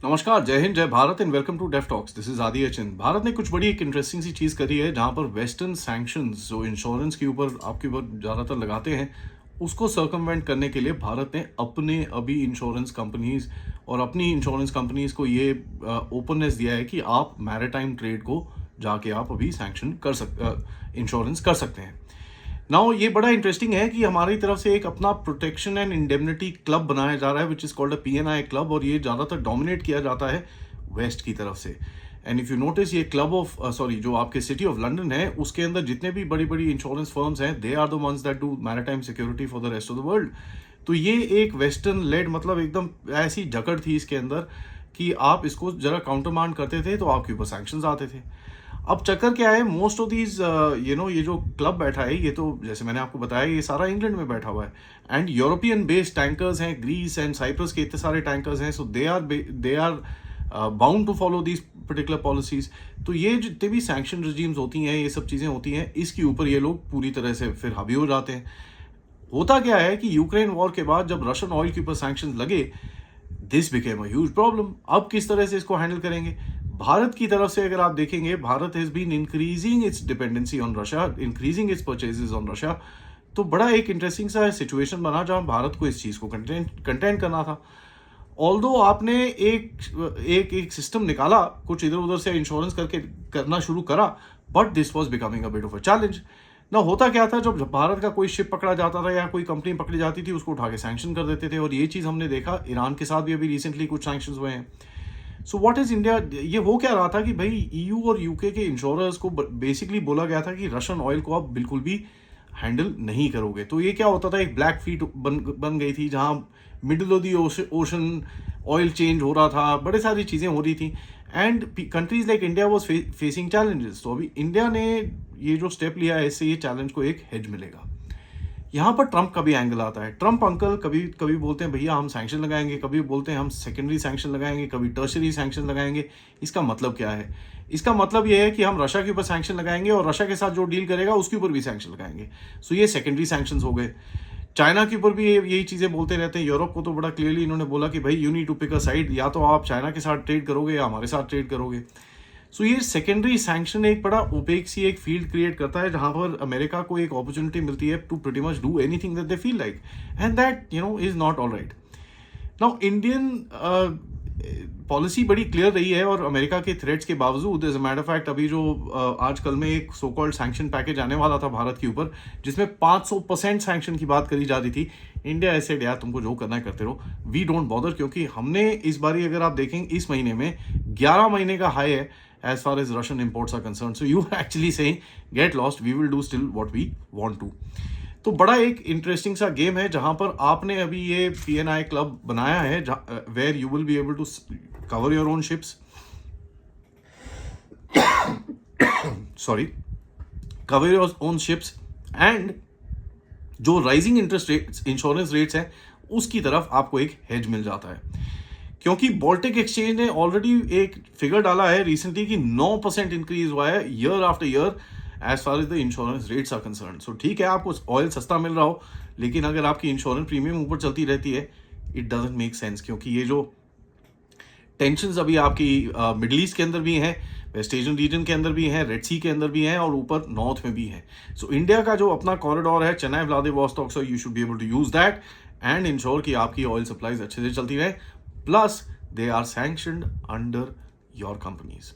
नमस्कार, जय हिंद, जय Bharat and welcome to Def Talks. This is Aadi Achin. Bharat ने कुछ बड़ी एक इंटरेस्टिंग सी चीज़ करी है जहां पर वेस्टर्न सैंक्शंस जो इंश्योरेंस के ऊपर आपके ऊपर ज़्यादातर लगाते हैं उसको सर्कमवेंट करने के लिए भारत ने अपने अभी इंश्योरेंस कंपनीज और अपनी इंश्योरेंस कंपनीज को ये ओपननेस दिया है कि आप मैरिटाइम ट्रेड को जाके आप अभी सैंक्शन कर सकते इंश्योरेंस कर सकते हैं। नाउ ये बड़ा इंटरेस्टिंग है कि हमारी तरफ से एक अपना प्रोटेक्शन एंड इंडेमनिटी क्लब बनाया जा रहा है which is called a P and I club, और ये ज़्यादातर डोमिनेट किया जाता है वेस्ट की तरफ से। एंड इफ़ यू नोटिस ये क्लब ऑफ सॉरी जो आपके सिटी ऑफ लंदन है उसके अंदर जितने भी बड़ी बड़ी इंश्योरेंस फर्म्स हैं they are the ones that do maritime security for the rest of the world. तो ये एक वेस्टर्न लेड मतलब एकदम ऐसी जकड़ थी इसके अंदर कि आप इसको जरा काउंटरमांड करते थे तो आपके ऊपर सैंक्शंस आते थे। अब चक्कर क्या है, मोस्ट ऑफ दीज ये जो क्लब बैठा है ये तो जैसे मैंने आपको बताया ये सारा इंग्लैंड में बैठा हुआ है एंड यूरोपियन बेस्ड टैंकर्स हैं, ग्रीस एंड साइप्रस के इतने सारे टैंकर्स हैं, so they are bound to follow these particular policies. तो ये जितने भी सैंक्शन रजीम्स होती हैं, ये सब चीज़ें होती हैं, इसके ऊपर ये लोग पूरी तरह से फिर हावी हो जाते हैं। होता क्या है कि यूक्रेन वॉर के बाद जब रशियन ऑयल के ऊपर सैंक्शन लगे, this became a huge problem. अब किस तरह से इसको हैंडल करेंगे? भारत की तरफ से अगर आप देखेंगे, Bharat has been increasing its dependency on Russia, increasing its purchases on Russia. तो बड़ा एक इंटरेस्टिंग सा सिचुएशन बना जहां भारत को इस चीज को कंटेंट करना था। ऑल्दो आपने एक सिस्टम निकाला, कुछ इधर उधर से इंश्योरेंस करके करना शुरू करा, but this was becoming a bit of a challenge. ना होता क्या था, जब भारत का कोई शिप पकड़ा जाता था या कोई कंपनी पकड़ी जाती थी उसको उठा के सैंक्शन कर देते थे, और ये चीज़ हमने देखा ईरान के साथ भी अभी रिसेंटली कुछ सैंक्शंस हुए हैं। सो व्हाट इज इंडिया, ये हो क्या रहा था कि भाई ईयू और यूके के इंश्योरर्स को बेसिकली बोला गया था कि रशियन ऑयल को आप बिल्कुल भी हैंडल नहीं करोगे। तो ये क्या होता था, एक ब्लैक फीट बन गई थी जहां middle of the ocean oil change हो रहा था, बड़े सारी चीज़ें हो रही थी and countries like India was facing challenges. तो अभी इंडिया ने ये जो स्टेप लिया है इससे ये चैलेंज को एक हेज मिलेगा। यहाँ पर ट्रंप का भी एंगल आता है। ट्रंप अंकल कभी कभी बोलते हैं भैया हम सैंक्शन लगाएंगे, कभी बोलते हैं हम सेकेंडरी सैंक्शन लगाएंगे, कभी टर्शरी सैंक्शन लगाएंगे। इसका मतलब क्या है? इसका मतलब यह है कि हम रशिया के ऊपर सैंक्शन लगाएंगे और रशिया के साथ जो डील करेगा उसके ऊपर भी सैंक्शन लगाएंगे। सो ये सेकेंडरी सैंक्शन हो गए। चाइना के ऊपर भी यही चीज़ें बोलते रहते हैं। यूरोप को तो बड़ा क्लियरली इन्होंने बोला कि भाई you need to pick a side, या तो आप चाइना के साथ ट्रेड करोगे या हमारे साथ ट्रेड करोगे। सो ये सेकेंडरी सैंक्शन एक बड़ा ओपेक सी एक फील्ड क्रिएट करता है जहां पर अमेरिका को एक अपॉर्चुनिटी मिलती है to pretty much do anything that they feel like, and that is not all right. Now Indian policy बड़ी क्लियर रही है और अमेरिका के थ्रेट्स के बावजूद, एज अ मैटर फैक्ट, अभी जो आजकल में एक सो कॉल्ड सैंक्शन पैकेज आने वाला था भारत के ऊपर जिसमें 500% सैंक्शन की बात करी जा रही थी, इंडिया ऐसे यार तुमको जो करना है करते रहो, वी डोंट बॉदर, क्योंकि हमने इस बारी अगर आप देखें इस महीने में 11 महीने का हाई है as far as Russian imports are concerned. So you actually saying get lost, we will do still what we want to. तो बड़ा एक इंटरेस्टिंग सा गेम है जहां पर आपने अभी ये पीएनआई क्लब बनाया है where you will be able to cover your own ships, sorry, cover your own ships, and जो rising interest rates insurance rates हैं उसकी तरफ आपको एक हेज मिल जाता है। क्योंकि बॉल्टिक एक्सचेंज ने ऑलरेडी एक फिगर डाला है रिसेंटली कि 9% इंक्रीज हुआ है year after year as far as the insurance rates are concern. So ठीक है आपको ऑयल सस्ता मिल रहा हो, लेकिन अगर आपकी इंश्योरेंस प्रीमियम ऊपर चलती रहती है इट डजंट मेक सेंस, क्योंकि ये जो टेंशंस अभी आपकी मिडल ईस्ट के अंदर भी हैं, वेस्ट एशियन रीजन के अंदर भी हैं, रेड सी के अंदर भी हैं और ऊपर नॉर्थ में भी हैं। सो इंडिया का जो अपना कॉरिडोर है Chennai Vladivostok, so you should be able to use that and ensure कि आपकी ऑयल सप्लाईज अच्छे से चलती रहे, plus they are sanctioned under your companies.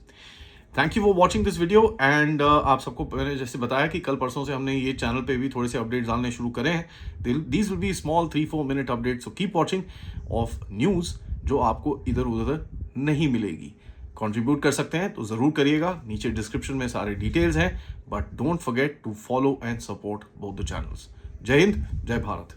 Thank you for watching this video and आप सबको मैंने जैसे बताया कि कल परसों से हमने ये चैनल पे भी थोड़े से अपडेट्स डालने शुरू करे हैं। These will be small 3-4 minute updates, so keep watching of news जो आपको इधर उधर नहीं मिलेगी। कंट्रीब्यूट कर सकते हैं तो ज़रूर करिएगा, नीचे डिस्क्रिप्शन में सारे डिटेल्स हैं, but don't forget to follow and support both the channels. जय हिंद, जय भारत।